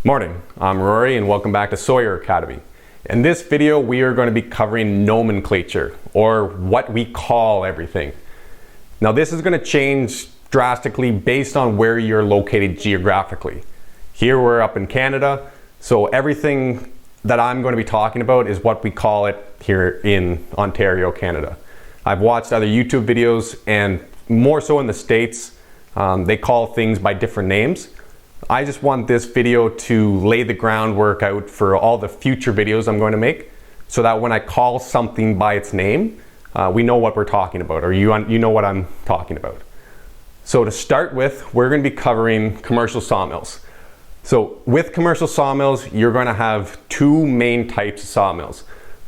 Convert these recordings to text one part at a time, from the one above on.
Morning, I'm Rory and welcome back to Sawyer Academy. In this video we are going to be covering nomenclature, or what we call everything. Now this is going to change drastically based on where you're located geographically. Here we're up in Canada, so everything that I'm going to be talking about is what we call it here in Ontario, Canada. I've watched other YouTube videos, and more so in the States, they call things by different names. I just want this video to lay the groundwork out for all the future videos I'm going to make, so that when I call something by its name, we know what we're talking about, or you know what I'm talking about. So to start with, we're going to be covering commercial sawmills. So with commercial sawmills, you're going to have two main types of sawmills.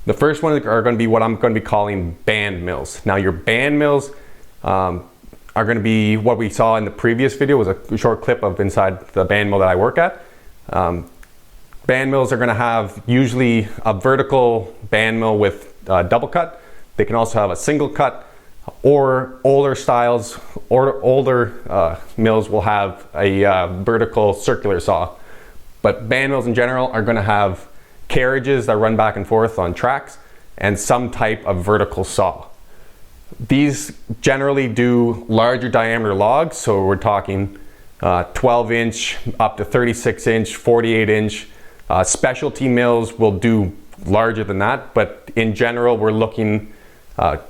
The first one are going to be what I'm going to be calling bandmills. Now your bandmills are going to be what we saw in the previous video, was a short clip of inside the bandmill that I work at. Bandmills are going to have usually a vertical bandmill with double cut. They can also have a single cut, or older styles or older mills will have a vertical circular saw. But bandmills in general are going to have carriages that run back and forth on tracks and some type of vertical saw. These generally do larger diameter logs, so we're talking 12 inch up to 36 inch, 48 inch. Specialty mills will do larger than that, but in general we're looking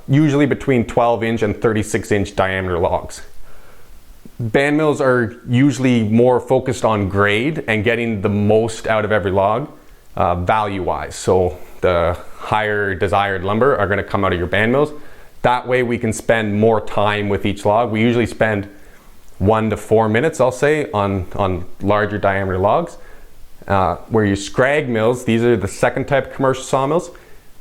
usually between 12 inch and 36 inch diameter logs. Band mills are usually more focused on grade and getting the most out of every log value wise. So the higher desired lumber are going to come out of your band mills. That way we can spend more time with each log. We usually spend 1 to 4 minutes, I'll say, on larger diameter logs. Where your scrag mills, these are the second type of commercial sawmills.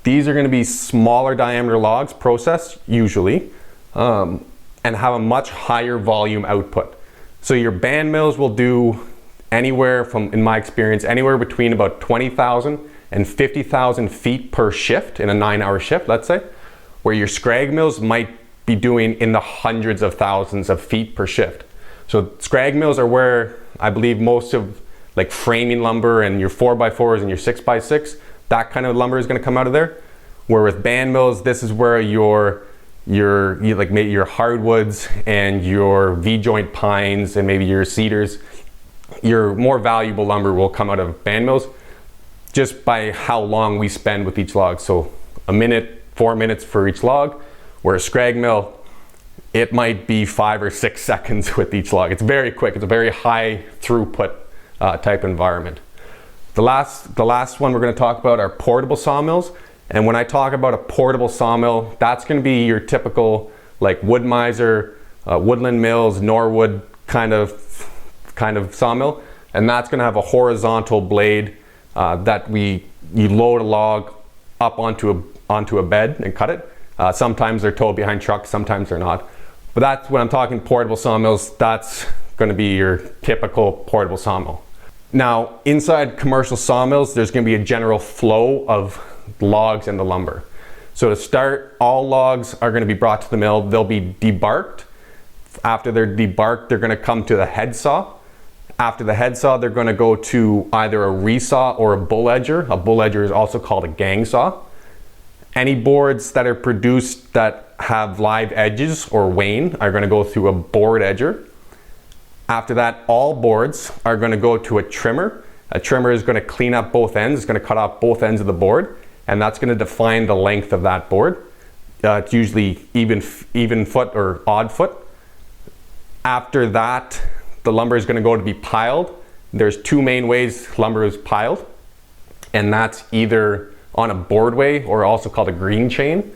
These are going to be smaller diameter logs processed usually, and have a much higher volume output. So your band mills will do anywhere from, in my experience, anywhere between about 20,000 and 50,000 feet per shift in a 9-hour shift, let's say. Where your scrag mills might be doing in the hundreds of thousands of feet per shift. So scrag mills are where I believe most of like framing lumber and your 4x4s and your 6x6, that kind of lumber is going to come out of there. Where with band mills, this is where your like maybe your hardwoods and your V-joint pines and maybe your cedars, your more valuable lumber will come out of band mills, just by how long we spend with each log. So a minute, 4 minutes for each log, where a scrag mill, it might be 5 or 6 seconds with each log. It's very quick. It's a very high throughput type environment. The last one we're going to talk about are portable sawmills. And when I talk about a portable sawmill, that's going to be your typical like wood miser, woodland mills, Norwood kind of sawmill. And that's going to have a horizontal blade that you load a log up onto a bed and cut it. Sometimes they're towed behind trucks, sometimes they're not. But that's when I'm talking portable sawmills, that's going to be your typical portable sawmill. Now, inside commercial sawmills, there's going to be a general flow of logs and the lumber. So to start, all logs are going to be brought to the mill. They'll be debarked. After they're debarked, they're going to come to the headsaw. After the headsaw, they're going to go to either a resaw or a bull edger. A bull edger is also called a gang saw. Any boards that are produced that have live edges or wane are going to go through a board edger. After that, all boards are going to go to a trimmer. A trimmer is going to clean up both ends. It's going to cut off both ends of the board, and that's going to define the length of that board. It's usually even foot or odd foot. After that, the lumber is going to go to be piled. There's two main ways lumber is piled, and that's either on a boardway, or also called a green chain.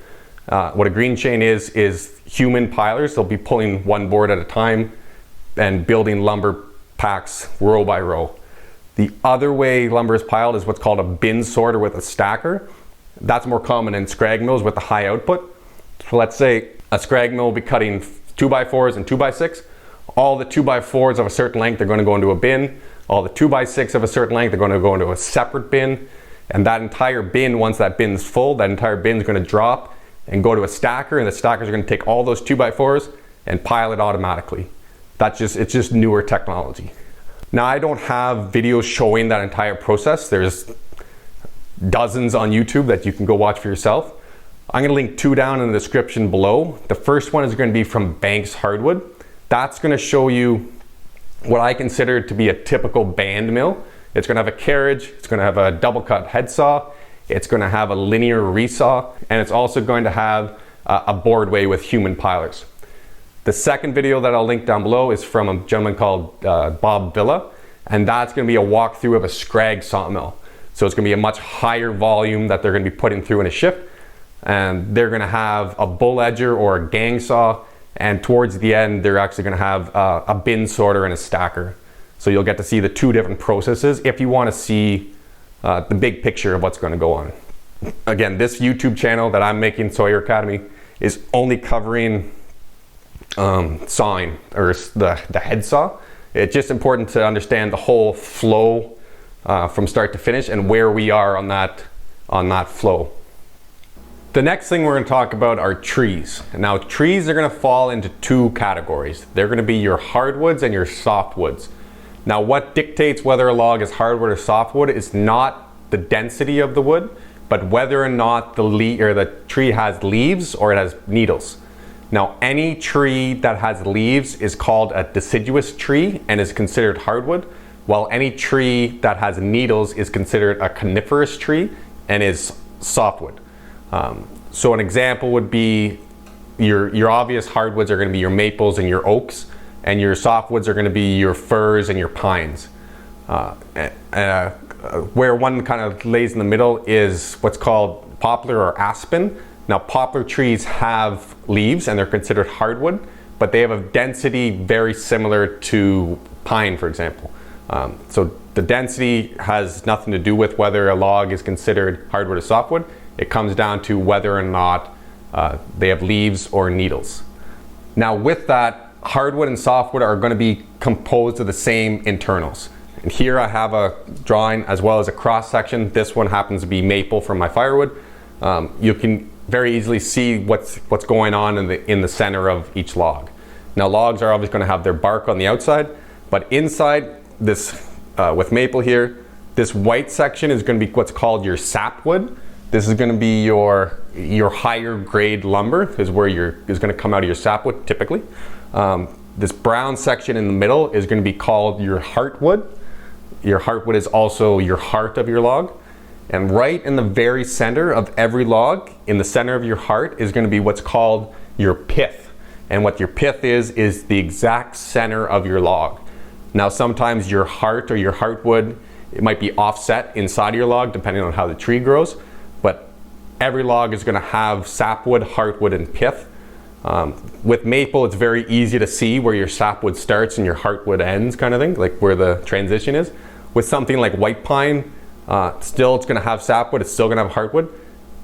What a green chain is human pilers. They'll be pulling one board at a time and building lumber packs row by row. The other way lumber is piled is what's called a bin sorter with a stacker. That's more common in scrag mills with the high output. So let's say a scrag mill will be cutting 2x4s and 2x6. All the 2x4s of a certain length are going to go into a bin. All the 2x6 of a certain length are going to go into a separate bin. And that entire bin, once that bin's full, that entire bin is going to drop and go to a stacker, and the stackers are going to take all those 2x4s and pile it automatically. It's just newer technology. Now, I don't have videos showing that entire process. There's dozens on YouTube that you can go watch for yourself. I'm gonna link 2 down in the description below. The first one is gonna be from Banks Hardwood. That's gonna show you what I consider to be a typical band mill. It's gonna have a carriage, it's gonna have a double cut head saw, it's gonna have a linear resaw, and it's also going to have a boardway with human pilers. The second video that I'll link down below is from a gentleman called Bob Villa, and that's gonna be a walkthrough of a scrag sawmill. So it's gonna be a much higher volume that they're gonna be putting through in a shift, and they're gonna have a bull edger or a gang saw, and towards the end they're actually gonna have a bin sorter and a stacker. So you'll get to see the 2 different processes if you wanna see the big picture of what's gonna go on. Again, this YouTube channel that I'm making, Sawyer Academy, is only covering sawing, or the head saw. It's just important to understand the whole flow from start to finish and where we are on that flow. The next thing we're going to talk about are trees. Now, trees are going to fall into 2 categories. They're going to be your hardwoods and your softwoods. Now, what dictates whether a log is hardwood or softwood is not the density of the wood, but whether or not the tree has leaves or it has needles. Now, any tree that has leaves is called a deciduous tree and is considered hardwood, while any tree that has needles is considered a coniferous tree and is softwood. So an example would be your obvious hardwoods are going to be your maples and your oaks, and your softwoods are going to be your firs and your pines. Where one kind of lays in the middle is what's called poplar or aspen. Now, poplar trees have leaves and they're considered hardwood, but they have a density very similar to pine, for example. So the density has nothing to do with whether a log is considered hardwood or softwood. It comes down to whether or not they have leaves or needles. Now, with that, hardwood and softwood are going to be composed of the same internals. And here I have a drawing as well as a cross section. This one happens to be maple from my firewood. You can very easily see what's going on in the center of each log. Now, logs are always going to have their bark on the outside, but inside this, with maple here, this white section is going to be what's called your sapwood. This is going to be your higher grade lumber, is where is going to come out of your sapwood typically. This brown section in the middle is going to be called your heartwood. Your heartwood is also your heart of your log. And right in the very center of every log, in the center of your heart, is going to be what's called your pith. And what your pith is the exact center of your log. Now, sometimes your heart or your heartwood, it might be offset inside of your log depending on how the tree grows, but every log is going to have sapwood, heartwood, and pith. With maple, it's very easy to see where your sapwood starts and your heartwood ends, kind of thing, like where the transition is. With something like white pine, still it's going to have sapwood, it's still going to have heartwood,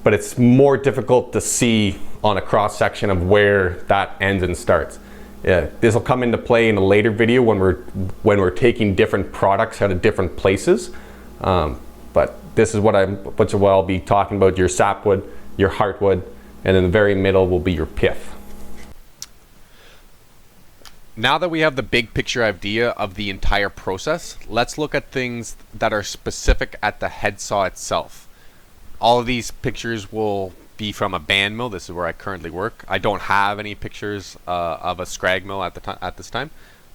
but it's more difficult to see on a cross section of where that ends and starts. This will come into play in a later video when we're taking different products out of different places. But this is what I'll be talking about: your sapwood, your heartwood, and in the very middle will be your pith. Now that we have the big picture idea of the entire process, let's look at things that are specific at the head saw itself. All of these pictures will be from a band mill. This is where I currently work. I don't have any pictures of a scrag mill at this time,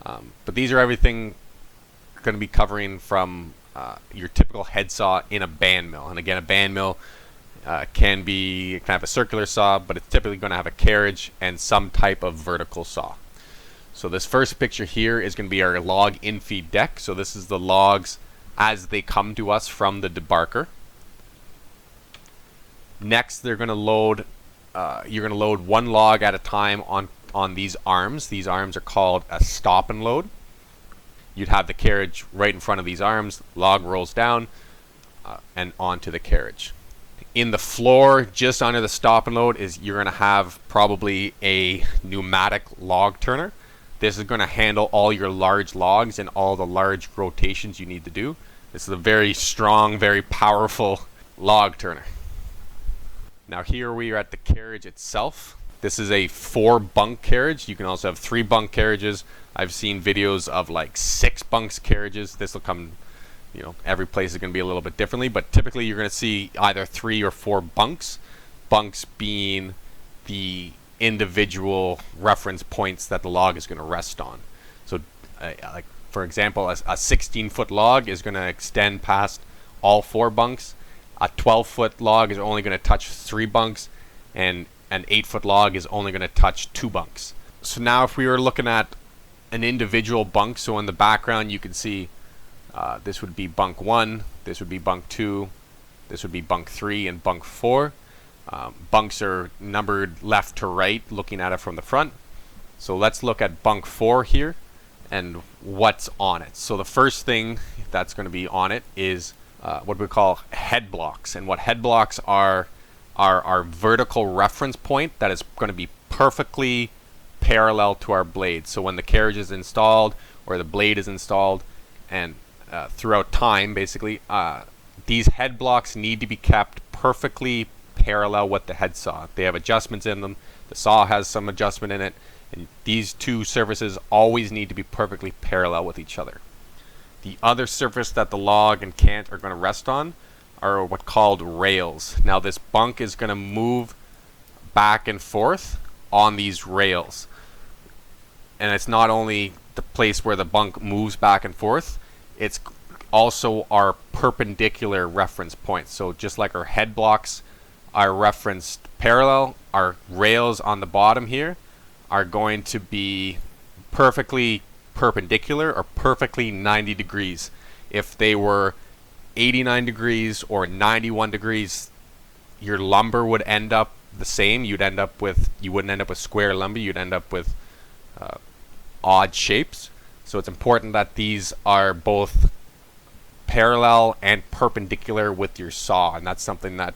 but these are everything going to be covering from your typical head saw in a band mill. And again, a band mill can have a circular saw, but it's typically going to have a carriage and some type of vertical saw. So this first picture here is going to be our log infeed deck. So this is the logs as they come to us from the debarker. Next, they're going to load. You're going to load one log at a time on these arms. These arms are called a stop and load. You'd have the carriage right in front of these arms. Log rolls down and onto the carriage. In the floor, just under the stop and load, you're going to have probably a pneumatic log turner. This is going to handle all your large logs and all the large rotations you need to do. This is a very strong, very powerful log turner. Now here we are at the carriage itself. This is a 4 bunk carriage. You can also have 3 bunk carriages. I've seen videos of like 6 bunks carriages. This will come, you know, every place is going to be a little bit differently, but typically you're going to see either 3 or 4 bunks. Bunks being the individual reference points that the log is going to rest on. So like for example, a 16-foot log is going to extend past all 4 bunks. A 12-foot log is only going to touch 3 bunks, and an 8-foot log is only going to touch 2 bunks. So now if we were looking at an individual bunk, so in the background you can see this would be bunk 1, this would be bunk 2, this would be bunk 3, and bunk 4. Bunks are numbered left to right, looking at it from the front. So let's look at bunk 4 here and what's on it. So the first thing that's going to be on it is what we call head blocks. And what head blocks are our vertical reference point that is going to be perfectly parallel to our blade. So when the carriage is installed or the blade is installed, and throughout time basically, these head blocks need to be kept perfectly parallel with the head saw. They have adjustments in them. The saw has some adjustment in it, and these two surfaces always need to be perfectly parallel with each other. The other surface that the log and cant are going to rest on are what's called rails. Now this bunk is going to move back and forth on these rails, and it's not only the place where the bunk moves back and forth, it's also our perpendicular reference points. So just like our head blocks are referenced parallel, our rails on the bottom here are going to be perfectly perpendicular or perfectly 90 degrees. If they were 89 degrees or 91 degrees, your lumber would end up the same. You wouldn't end up with square lumber, you'd end up with odd shapes. So it's important that these are both parallel and perpendicular with your saw, and that's something that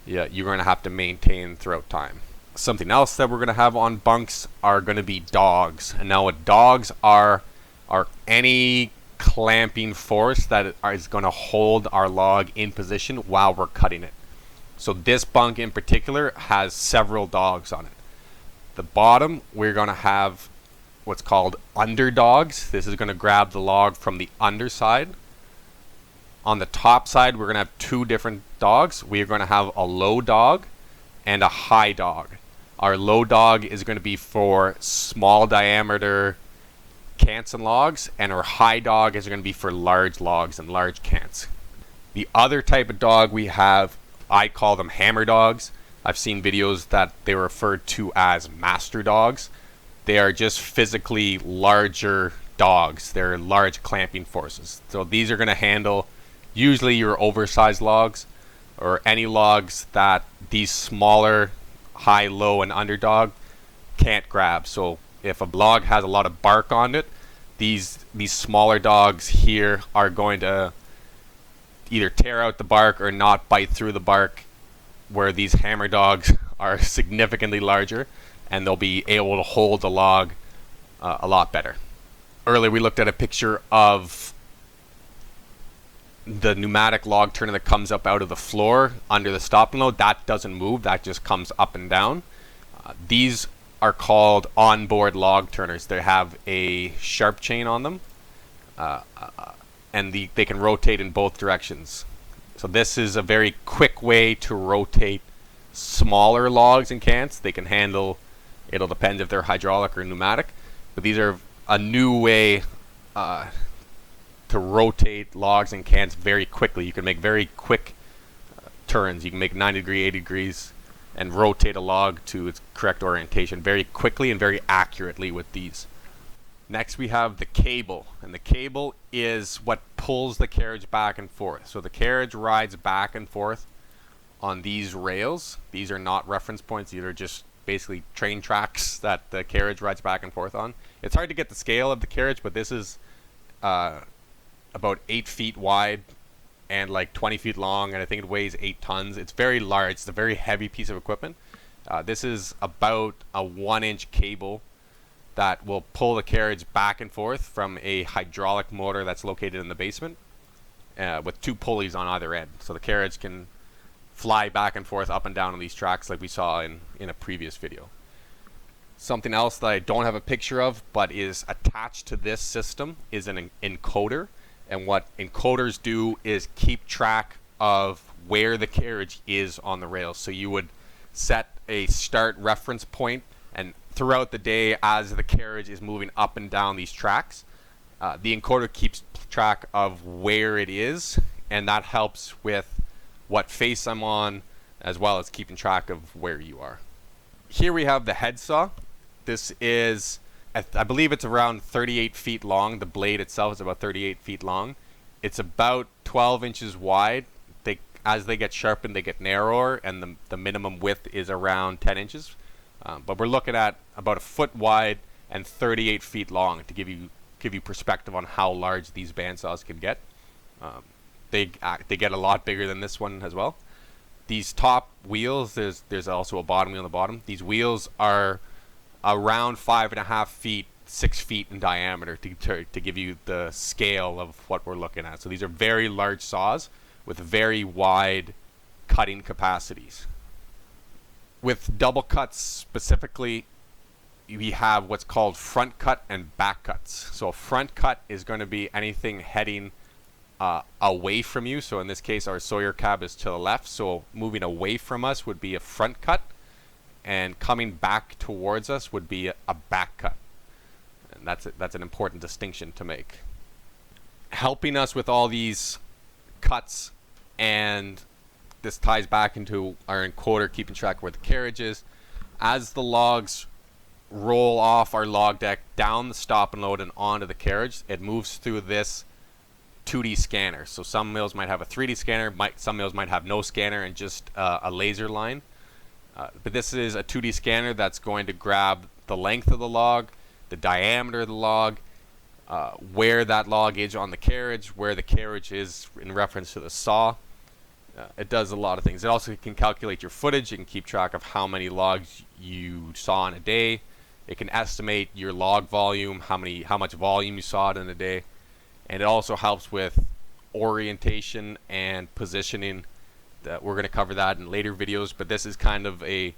you're going to have to maintain throughout time. Something else that we're going to have on bunks are going to be dogs. And now what dogs are any clamping force that is going to hold our log in position while we're cutting it. So this bunk in particular has several dogs on it. The bottom, we're going to have what's called underdogs. This is going to grab the log from the underside. On the top side, we're going to have 2 different dogs. We're going to have a low dog and a high dog. Our low dog is going to be for small diameter cants and logs, and our high dog is going to be for large logs and large cants. The other type of dog we have, I call them hammer dogs. I've seen videos that they are referred to as master dogs. They are just physically larger dogs. They're large clamping forces. So these are going to handle usually your oversized logs or any logs that these smaller high, low, and underdog can't grab. So if a log has a lot of bark on it, these smaller dogs here are going to either tear out the bark or not bite through the bark, where these hammer dogs are significantly larger and they'll be able to hold the log a lot better. Earlier we looked at a picture of the pneumatic log turner that comes up out of the floor under the stop and load. That doesn't move, that just comes up and down. These are called onboard log turners. They have a sharp chain on them, and they can rotate in both directions. So this is a very quick way to rotate smaller logs and cants. They can handle, it'll depend if they're hydraulic or pneumatic, but these are a new way to rotate logs and cants very quickly. You can make very quick turns. You can make 90 degree, 80 degrees and rotate a log to its correct orientation very quickly and very accurately with these. Next we have the cable, and the cable is what pulls the carriage back and forth. So the carriage rides back and forth on these rails. These are not reference points, these are just basically train tracks that the carriage rides back and forth on. It's hard to get the scale of the carriage, but this is about 8 feet wide and like 20 feet long, and I think it weighs 8 tons. It's very large. It's a very heavy piece of equipment. This is about a 1-inch cable that will pull the carriage back and forth from a hydraulic motor that's located in the basement with 2 pulleys on either end. So the carriage can fly back and forth up and down on these tracks like we saw in a previous video. Something else that I don't have a picture of but is attached to this system is an encoder. And what encoders do is keep track of where the carriage is on the rails. So you would set a start reference point, and throughout the day as the carriage is moving up and down these tracks, the encoder keeps track of where it is, and that helps with what face I'm on, as well as keeping track of where you are. Here we have the Headsaw. This is, I believe it's around 38 feet long. The blade itself is about 38 feet long. It's about 12 inches wide. As they get sharpened, they get narrower, and the minimum width is around 10 inches. But we're looking at about a foot wide and 38 feet long to give you perspective on how large these bandsaws can get. They get a lot bigger than this one as well. These top wheels, there's also a bottom wheel on the bottom. These wheels are around 5.5 feet, 6 feet in diameter to give you the scale of what we're looking at. So these are very large saws with very wide cutting capacities. With double cuts specifically, we have what's called front cut and back cuts. So a front cut is going to be anything heading away from you. So in this case, our Sawyer cab is to the left. So moving away from us would be a front cut, and coming back towards us would be a back cut. And that's an important distinction to make. Helping us with all these cuts, and this ties back into our encoder keeping track of where the carriage is. As the logs roll off our log deck down the stop and load and onto the carriage, it moves through this 2D scanner. So some mills might have a 3D scanner, some mills might have no scanner and just a laser line. But this is a 2D scanner that's going to grab the length of the log, the diameter of the log, where that log is on the carriage, where the carriage is in reference to the saw. It does a lot of things. It also can calculate your footage. It can keep track of how many logs you saw in a day. It can estimate your log volume, how much volume you sawed in a day. And it also helps with orientation and positioning. We're going to cover that in later videos, but this is kind of a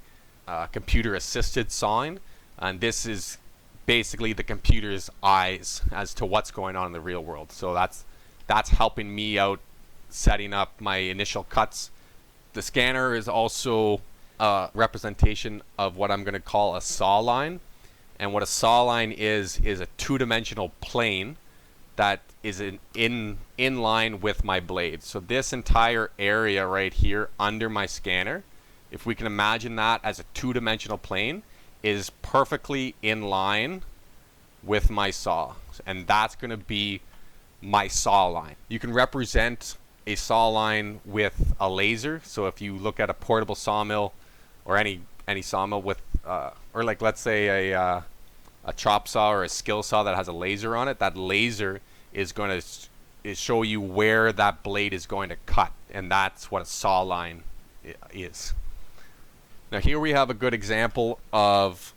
computer assisted sawing, and this is basically the computer's eyes as to what's going on in the real world. So that's helping me out setting up my initial cuts. The scanner is also a representation of what I'm going to call a saw line, and what a saw line is a two-dimensional plane that is in line with my blade. So this entire area right here under my scanner, if we can imagine that as a two-dimensional plane, is perfectly in line with my saw, and that's going to be my saw line. You can represent a saw line with a laser. So if you look at a portable sawmill or any sawmill with or like let's say a chop saw or a skill saw that has a laser on it, that laser is going to show you where that blade is going to cut, and that's what a saw line is. Now here we have a good example of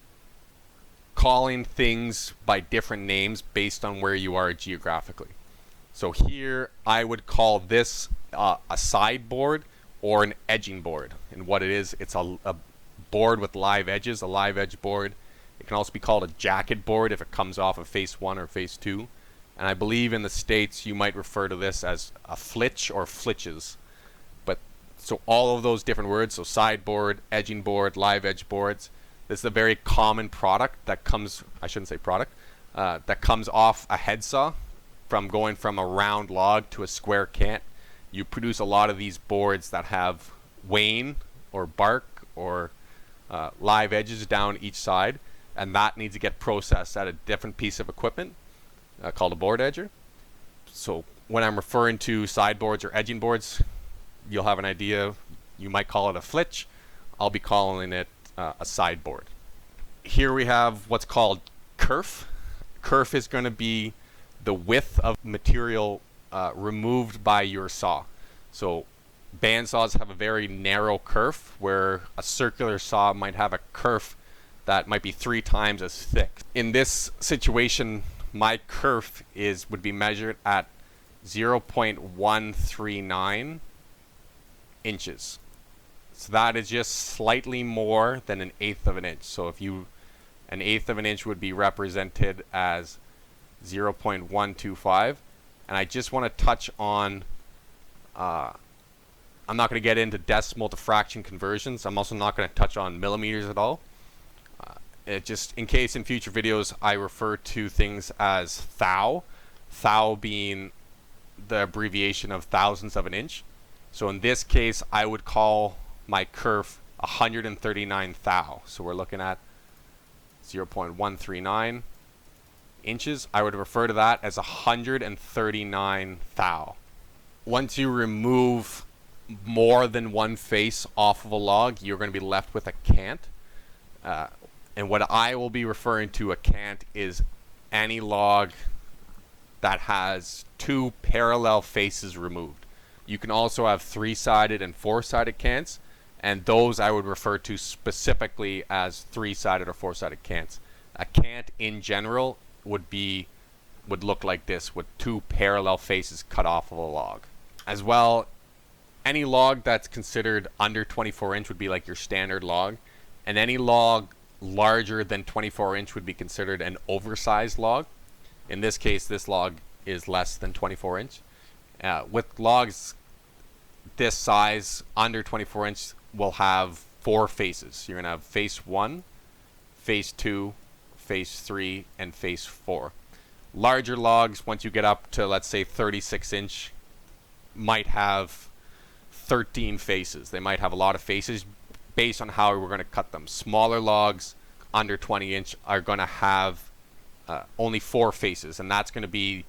calling things by different names based on where you are geographically. So here I would call this a sideboard or an edging board. And what it is, it's a board with live edges, a live edge board. It can also be called a jacket board if it comes off of face 1 or face 2. And I believe in the States you might refer to this as a flitch or flitches. But so all of those different words, so sideboard, edging board, live edge boards, this is a very common product that comes, I shouldn't say product, that comes off a head saw from going from a round log to a square cant. You produce a lot of these boards that have wane or bark or live edges down each side, and that needs to get processed at a different piece of equipment called a board edger. So when I'm referring to sideboards or edging boards, you'll have an idea. You might call it a flitch. I'll be calling it a sideboard. Here we have what's called kerf. Kerf is going to be the width of material removed by your saw. So bandsaws have a very narrow kerf, where a circular saw might have a kerf that might be 3 times as thick. In this situation, my kerf would be measured at 0.139 inches. So that is just slightly more than 1/8 of an inch. So if you, 1/8 of an inch would be represented as 0.125. And I just want to touch on, I'm not going to get into decimal to fraction conversions. I'm also not going to touch on millimeters at all. It just, in case in future videos I refer to things as thou, thou being the abbreviation of thousandths of an inch. So in this case, I would call my kerf 139 thou. So we're looking at 0.139 inches. I would refer to that as 139 thou. Once you remove more than one face off of a log, you're going to be left with a cant. And what I will be referring to a cant is any log that has two parallel faces removed. You can also have 3-sided and 4-sided cants, and those I would refer to specifically as 3-sided or 4-sided cants. A cant in general would look like this, with two parallel faces cut off of a log. As well, any log that's considered under 24 inch would be like your standard log, and any log larger than 24 inch would be considered an oversized log. In this case, this log is less than 24 inch. With logs this size, under 24 inch, will have 4 faces. You're going to have face 1, face 2, face 3, and face 4. Larger logs, once you get up to, let's say, 36 inch, might have 13 faces. They might have a lot of faces based on how we're going to cut them. Smaller logs under 20 inch are going to have only 4 faces, and that's going to be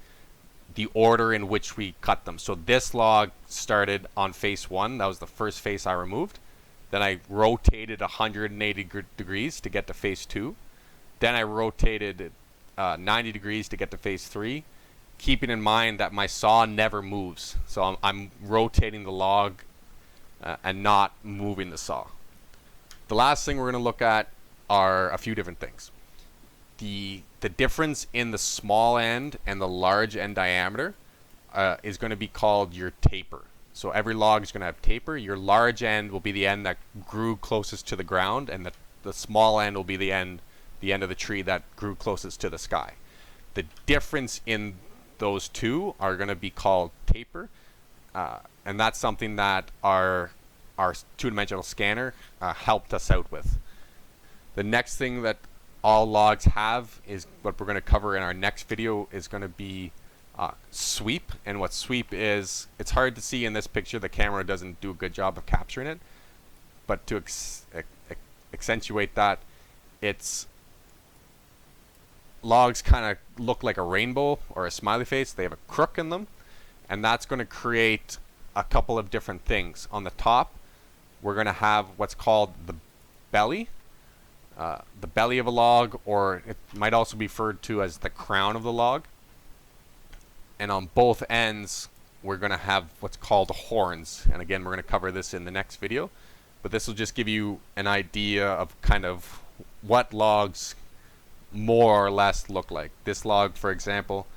the order in which we cut them. So this log started on face 1. That was the first face I removed. Then I rotated 180 degrees to get to face 2. Then I rotated 90 degrees to get to face 3, keeping in mind that my saw never moves. So I'm rotating the log and not moving the saw. The last thing we're going to look at are a few different things. The difference in the small end and the large end diameter is going to be called your taper. So every log is going to have taper. Your large end will be the end that grew closest to the ground, and the small end will be the end of the tree that grew closest to the sky. The difference in those two are going to be called taper, and that's something that our two-dimensional scanner helped us out with. The next thing that all logs have is what we're going to cover in our next video is going to be sweep. And what sweep is, it's hard to see in this picture. The camera doesn't do a good job of capturing it, but to accentuate that, it's logs kind of look like a rainbow or a smiley face. They have a crook in them, and that's going to create a couple of different things. On the top, we're going to have what's called the belly. The belly of a log, or it might also be referred to as the crown of the log. And on both ends, we're going to have what's called horns. And again, we're going to cover this in the next video. But this will just give you an idea of kind of what logs more or less look like. This log, for example,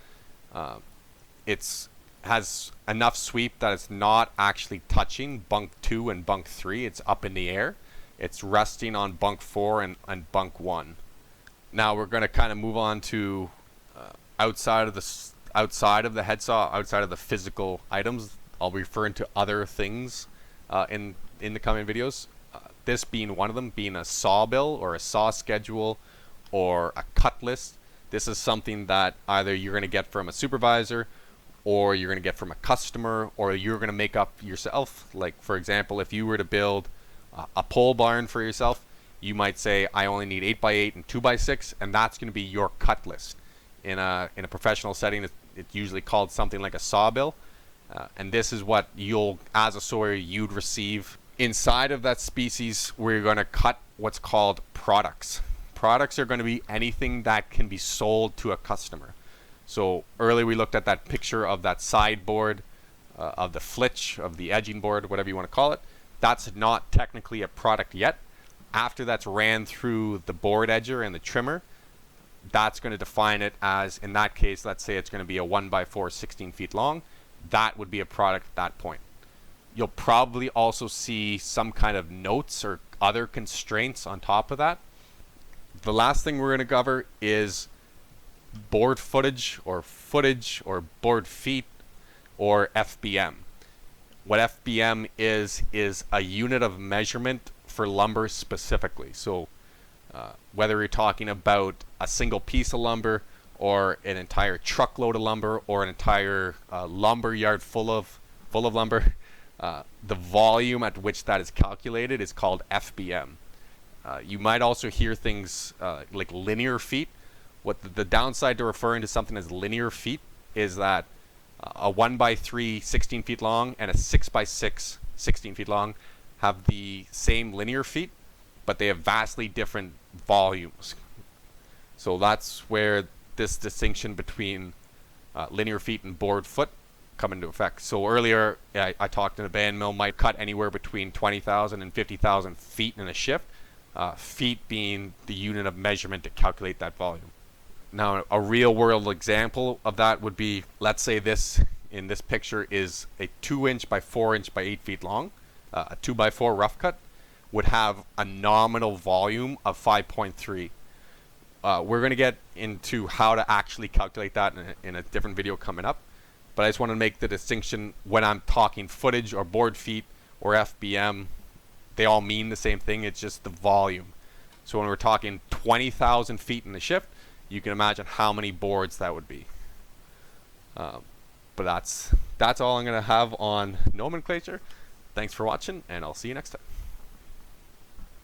has enough sweep that it's not actually touching bunk 2 and bunk 3. It's up in the air. It's resting on bunk 4 and bunk 1. Now we're going to kind of move on to outside of the headsaw, outside of the physical items. I'll be referring to other things in the coming videos. This being one of them, being a saw bill or a saw schedule or a cut list. This is something that either you're going to get from a supervisor, or you're going to get from a customer, or you're going to make up yourself. Like, for example, if you were to build a pole barn for yourself, you might say, I only need 8x8 and 2x6, and that's going to be your cut list. In a professional setting, it's usually called something like a saw bill, and this is what you'll, as a sawyer, you'd receive. Inside of that species, we're going to cut what's called products. Products are going to be anything that can be sold to a customer. So earlier we looked at that picture of that sideboard, of the flitch, of the edging board, whatever you want to call it. That's not technically a product yet. After that's ran through the board edger and the trimmer, that's going to define it as, in that case, let's say it's going to be a 1x4 16 feet long. That would be a product at that point. You'll probably also see some kind of notes or other constraints on top of that. The last thing we're going to cover is board footage or board feet or FBM. What FBM is a unit of measurement for lumber specifically. So whether you're talking about a single piece of lumber or an entire truckload of lumber or an entire lumber yard full of lumber, the volume at which that is calculated is called FBM. You might also hear things like linear feet. What the downside to referring to something as linear feet is that a 1x3 16 feet long and a 6x6 16 feet long have the same linear feet, but they have vastly different volumes. So that's where this distinction between linear feet and board foot come into effect. So earlier I talked in a bandmill might cut anywhere between 20,000 and 50,000 feet in a shift, feet being the unit of measurement to calculate that volume. Now a real world example of that would be, let's say this in this picture is a 2-inch by 4-inch by 8 feet long. A 2x4 rough cut would have a nominal volume of 5.3. We're going to get into how to actually calculate that in a different video coming up. But I just want to make the distinction when I'm talking footage or board feet or FBM, they all mean the same thing. It's just the volume. So when we're talking 20,000 feet in the shift, you can imagine how many boards that would be. But that's all I'm going to have on nomenclature. Thanks for watching, and I'll see you next time.